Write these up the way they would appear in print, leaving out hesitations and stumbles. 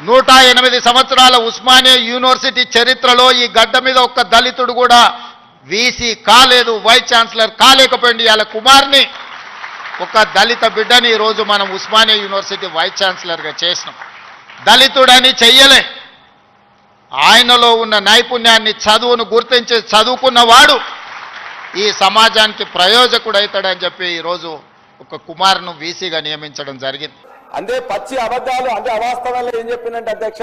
108 సంవత్సరాల ఉస్మానియా యూనివర్సిటీ చరిత్రలో ఈ గడ్డ మీద ఒక్క దళితుడు కూడా వీసీ కాలేదు, వైస్ ఛాన్సలర్ కాలేకపోయింది. వాళ్ళ కుమార్ని ఒక దళిత బిడ్డని ఈరోజు మనం ఉస్మానియా యూనివర్సిటీ వైస్ ఛాన్సలర్గా చేసినాం. దళితుడని చెయ్యలే, ఆయనలో ఉన్న నైపుణ్యాన్ని చదువును గుర్తించి చదువుకున్నవాడు ఈ సమాజానికి ప్రయోజకుడైతాడని చెప్పి ఈరోజు ఒక కుమార్ను వీసీగా నియమించడం జరిగింది. అంటే పచ్చి అబద్ధాలు, అంటే అవాస్తవాలు ఏం చెప్పిందంటే అధ్యక్ష,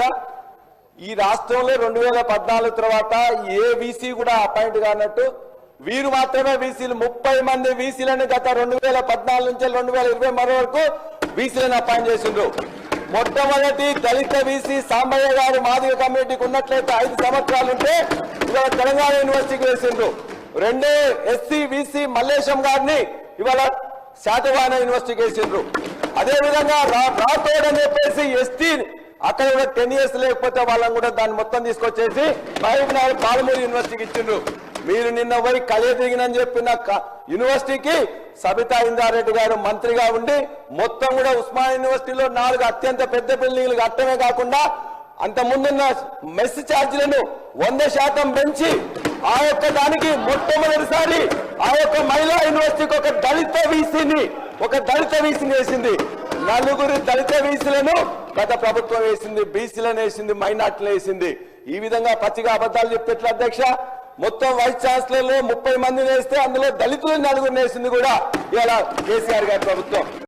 ఈ రాష్ట్రంలో 2014 తర్వాత ఏ వీసీ కూడా అపాయింట్ కానట్టు వీరు మాత్రమే వీసీలు 30 మంది వీసీలను గత 2014 నుంచి 2023 వరకు వీసీలను అపాయింట్ చేసిండ్రు. మొట్టమొదటి దళిత వీసీ సాంబయ్య గారు మాదిగ కమ్యూనిటీకి ఉన్నట్లయితే 5 సంవత్సరాలుంటే ఇవాళ తెలంగాణ యూనివర్సిటీకి వేసిండ్రు. రెండే ఎస్సీ వీసీ మల్లేశం గారిని ఇవాళ శాతవాహన యూనివర్సిటీకి వేసిండ్రు. అదేవిధంగా రాతోడ్ అని చెప్పేసి ఎస్టీ అక్కడ కూడా 10 years లేకపోతే వాళ్ళని కూడా దాన్ని మొత్తం తీసుకొచ్చేసి మహబూబ్నగర్ పాలమూరు యూనివర్సిటీకి ఇచ్చిండ్రు. మీరు నిన్న పోయి కలియదిగినని చెప్పిన యూనివర్సిటీకి సబితా ఇందారెడ్డి గారు మంత్రిగా ఉండి మొత్తం కూడా ఉస్మానియా యూనివర్సిటీలో 4 అత్యంత పెద్ద బిల్డింగ్లు కట్టమే కాకుండా అంత ముందున్న మెస్ ఛార్జీలను 100% పెంచి ఆ యొక్క దానికి మొట్టమొదటిసారి ఆ యొక్క మహిళా యూనివర్సిటీకి ఒక దళిత వీసీని వేసింది. 4 దళిత వీసీలను గత ప్రభుత్వం వేసింది, బీసీలను వేసింది, మైనార్టీలు వేసింది. ఈ విధంగా పచ్చిగా అబద్ధాలు చెప్పేట్ల అధ్యక్ష, మొత్తం వైస్ ఛాన్సలర్లు 30 మందిని వేస్తే అందులో దళితులను 4 వేసింది కూడా ఇలా కేసీఆర్ గారి ప్రభుత్వం.